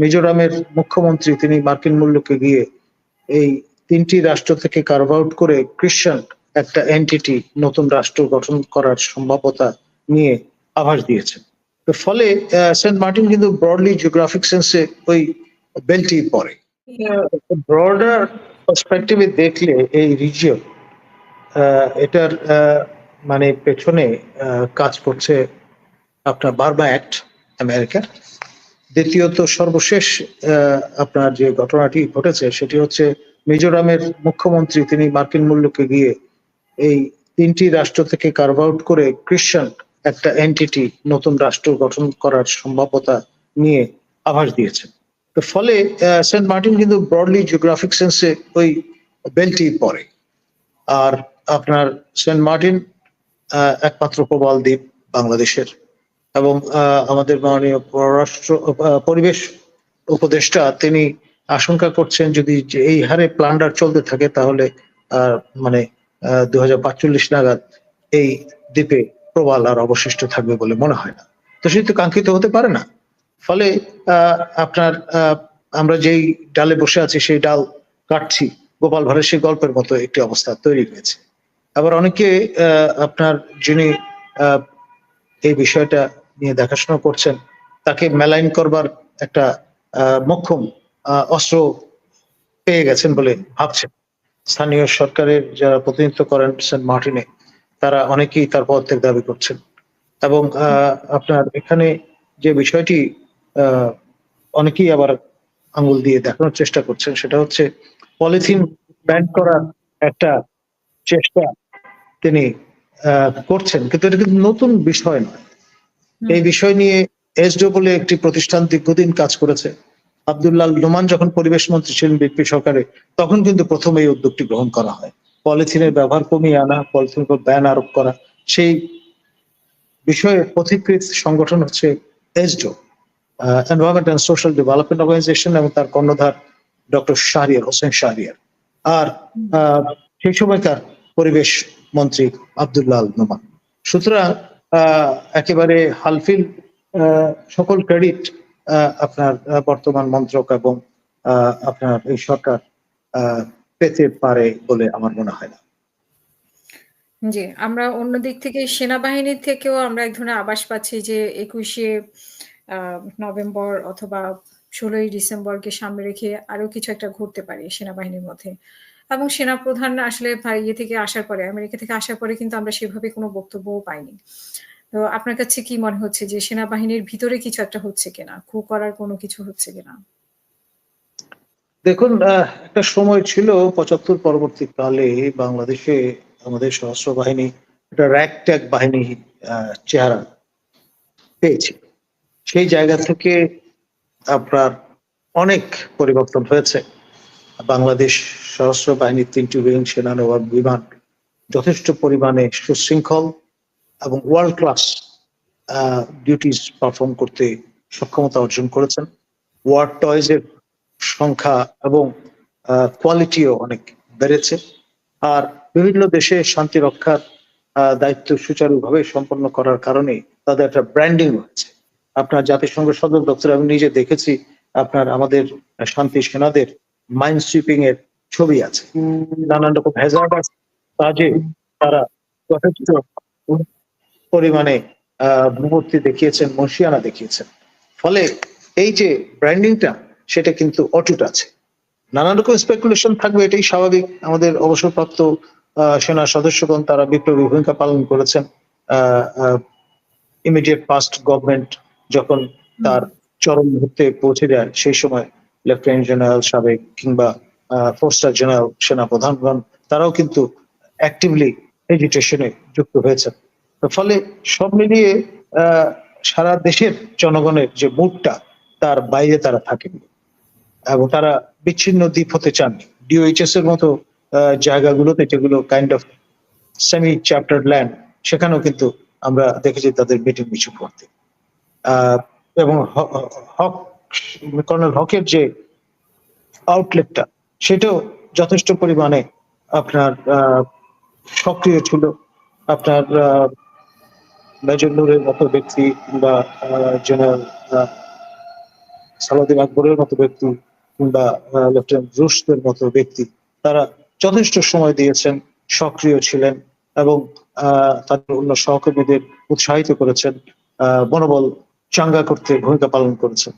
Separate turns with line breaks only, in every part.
মিজোরামের মুখ্যমন্ত্রী তিনি মার্কিন মূল্যকে গিয়ে এই ৩টি রাষ্ট্র থেকে কার্ভ আউট করে ক্রিশ্চিয়ান একটা এন্টিটি নতুন রাষ্ট্র গঠন করার সম্ভাব্যতা নিয়ে আভাস দিয়েছেন। তো ফলে সেন্ট মার্টিন কিন্তু ব্রডলি জিওগ্রাফিক সেন্সে ওই বেল্টই পড়ে। ব্রডার পার্সপেক্টিভে দেখলে এই রিজিয়ন এটার মানে পেছনে কাজ করছে আপনার বার্মা অ্যাক্ট আমেরিকার। দ্বিতীয়ত সর্বশেষ আপনার যে ঘটনাটি ঘটেছে সেটি হচ্ছে মিজোরামের মুখ্যমন্ত্রী তিনি মার্কিন মূল্যকে গিয়ে এই ৩টি রাষ্ট্র থেকে কার্ভ আউট করে ক্রিশ্চিয়ান একটা এন্টিটি নতুন রাষ্ট্র গঠন করার সম্ভাব্যতা নিয়ে আভাস দিয়েছেন। তো ফলে সেন্ট মার্টিন কিন্তু ব্রডলি জিওগ্রাফিক সেন্সে ওই বেল্টই পড়ে। আর আপনার সেন্ট মার্টিন একমাত্র প্রবাল দ্বীপ বাংলাদেশের, এবং আমাদের মাননীয় পরিবেশ উপদেষ্টা তিনি আশঙ্কা করছেন যদি এই হারে প্লান্ডার চলতে থাকে তাহলে মানে 2045 নাগাদ এই দ্বীপে প্রবাল আর অবশিষ্ট থাকবে বলে মনে হয় না। তো সেটা কাঙ্ক্ষিত হতে পারে না। ফলে আপনার আমরা যেই ডালে বসে আছি সেই ডাল কাটছি, গোপাল ভাঁড়ের সেই গল্পের মতো একটি অবস্থা তৈরি হয়েছে। আবার অনেকে আপনার যিনি এই বিষয়টা নিয়ে দেখাশোনা করছেন তাকে মেলাইন করবার একটা মোক্ষম অস্ত্র পেয়ে গেছেন বলে ভাবছেন। স্থানীয় সরকারের যারা প্রতিনিধিত্ব করেন সেন্ট মার্টিনে তারা অনেকেই তার পদত্যাগ দাবি করছেন। এবং আপনার এখানে যে বিষয়টি অনেকেই আবার আঙুল দিয়ে দেখানোর চেষ্টা করছেন সেটা হচ্ছে পলিথিন ব্যান করার একটা চেষ্টা তিনি করছেন, কিন্তু এটা কিন্তু নতুন বিষয় নয়। এই বিষয় নিয়ে এসডিও বলে একটি প্রতিষ্ঠান দীর্ঘদিন কাজ করেছে। আব্দুল্লাহ নোমান যখন পরিবেশ মন্ত্রী ছিলেন বিএনপি সরকারে তখন কিন্তু প্রথম এই উদ্যোগটি গ্রহণ করা হয়, পলিথিনের ব্যবহার কমিয়ে আনা, পলিথিনের উপর ব্যান আরোপ করা। সেই বিষয়ে পথিকৃত সংগঠন হচ্ছে ESDO, environment and social development organization, এবং তার কর্ণধার ডক্টর শাহরিয়ার হোসেন শাহরিয়ার, আর সেই সময়কার পরিবেশ মন্ত্রী আব্দুল্লাহ নোমান। সুতরাং একেবারে হালফিল সকল ক্রেডিট আপনার বর্তমান মন্ত্রক এবং আপনার এই সরকার পেতে পারে বলে আমার মনে হয় না।
জি, আমরা অন্য দিক থেকে সেনাবাহিনীর থেকেও আমরা এক ধরনের আভাস পাচ্ছি যে 21শে নভেম্বর অথবা 16ই ডিসেম্বরকে সামনে রেখে আরো কিছু একটা ঘটতে পারে সেনাবাহিনীর মধ্যে। এবং সেনাপ্রধান আসলে ইয়ে থেকে আসার পরে, আমেরিকা থেকে আসার পরে কিন্তু আমরা সেভাবে কোনো বক্তব্যও পাইনি। তো আপনার কাছে কি মনে হচ্ছে যে সেনাবাহিনীর ভিতরে কিছু একটা হচ্ছে কিনা, কু করার কোনো কিছু হচ্ছে কিনা?
দেখুন, একটা সময় ছিল 75 পরবর্তীকালে বাংলাদেশে আমাদের সশস্ত্র বাহিনী একটা র্যাগ ট্যাগ বাহিনী চেহারা পেয়েছে। সেই জায়গা থেকে আপনার অনেক পরিবর্তন হয়েছে। বাংলাদেশ সশস্ত্র বাহিনীর 3টি উইং, সেনা নবাব বিমান যথেষ্ট পরিমাণে সুশৃঙ্খল এবং ওয়ার্ল্ড ক্লাস ডিউটিস পারফর্ম করতে সক্ষমতা অর্জন করেছেন। ওয়ার টয়েজের সংখ্যা এবং কোয়ালিটিও অনেক বেড়েছে। আর বিভিন্ন দেশে শান্তি রক্ষার দায়িত্ব সুচারুভাবে সম্পন্ন করার কারণে তাদের একটা ব্র্যান্ডিং হয়েছে। আপনার জাতিসংঘ সদর দপ্তরে আমি নিজে দেখেছি আপনার আমাদের শান্তি সেনাদের মাইন্ড সুইপিং এর ছবি আছে। নানান রকম হ্যাজার্ডাস কাজে তারা যথেষ্ট পরিমাণে বিভক্তি দেখিয়েছেন, মর্শিয়ানা দেখিয়েছেন। ফলে এই যে ব্র্যান্ডিংটা সেটা কিন্তু অটুট আছে। নানান রকম স্পেকুলেশন থাকবে, এটাই স্বাভাবিক। আমাদের অবসরপ্রাপ্ত সেনা সদস্যগণ তারা বিপ্লবী ভূমিকা পালন করেছেন। ইমিডিয়েট পাস্ট গভর্নমেন্ট যখন তার চরম মুহূর্তে পৌঁছে যায় সেই সময় লেফটেন্যান্ট জেনারেল সাবেক কিংবা 4 স্টার জেনারেল সেনা প্রধানগণ তারাও কিন্তু অ্যাক্টিভলি এজিটেশনে যুক্ত হয়েছেন। ফলে সব মিলিয়ে সারা দেশের জনগণের যে মুডটা তার বাইরে তারা থাকেন এবং তারা বিচ্ছিন্ন দ্বীপ হতে চান। ডিওএইচএস এর মতো জায়গাগুলোতে যেগুলো কাইন্ড অফ সেমি চ্যাপ্টার্ড ল্যান্ড, সেখানেও কিন্তু আমরা দেখেছি তাদের মিটিং মিছিল করতে। এবং হক কর্নেল হকের যে আউটলেটটা সেটাও যথেষ্ট পরিমাণে আপনার সক্রিয় ছিল। আপনার মেজর নূরের মতো ব্যক্তি কিংবা জেনারেল সালাউদ্দিন আকবরের মতো ব্যক্তি কিংবা লেফটেন্যান্ট রুশদের মতো ব্যক্তি, তারা যথেষ্ট সময় দিয়েছেন, সক্রিয় ছিলেন এবং তাদের অন্য সহকর্মীদের উৎসাহিত করেছেন, মনোবল চাঙ্গা করতে ভূমিকা পালন করেছেন।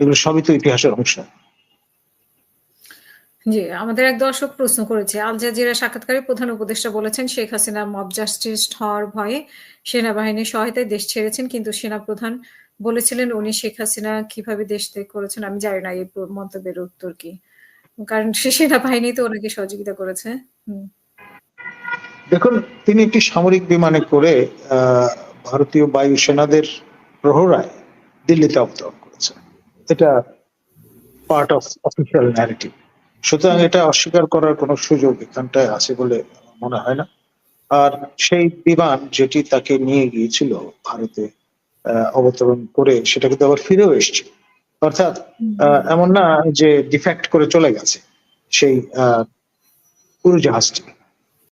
এগুলো সবই তো ইতিহাসের অংশ।
জি, আমাদের এক দর্শক প্রশ্ন করেছে, আল জাজিরা সাক্ষাৎকারে প্রধান উপদেষ্টা বলেছেন শেখ হাসিনা মব জাস্টিস হওয়ার ভয়ে সেনাবাহিনীর সহায়তায় দেশ ছেড়েছেন, কিন্তু সেনাপ্রধান বলেছিলেন উনি শেখ হাসিনা কিভাবে দেশ ত্যাগ করেছেন। আমি জানি না এই মন্তব্যের উত্তর কি, কারণ সেনাবাহিনী তো ওনাকে সহযোগিতা করেছে।
দেখুন, তিনি একটি সামরিক বিমানে করে ভারতীয় বায়ুসেনাদের প্রহরায় দিল্লিতে অবতরণ করেছেন। এটা পার্ট অফ অফিসিয়াল ন্যারেটিভ। সুতরাং এটা অস্বীকার করার কোনো সুযোগ এখানটায় আছে বলে মনে হয় না। আর সেই বিমান যেটি তাকে নিয়ে গিয়েছিল ভারতে অবতরণ করে, সেটা কিন্তু আবার ফিরেও এসছে। অর্থাৎ এমন না যে ডিফেক্ট করে চলে গেছে সেই উড়োজাহাজটি।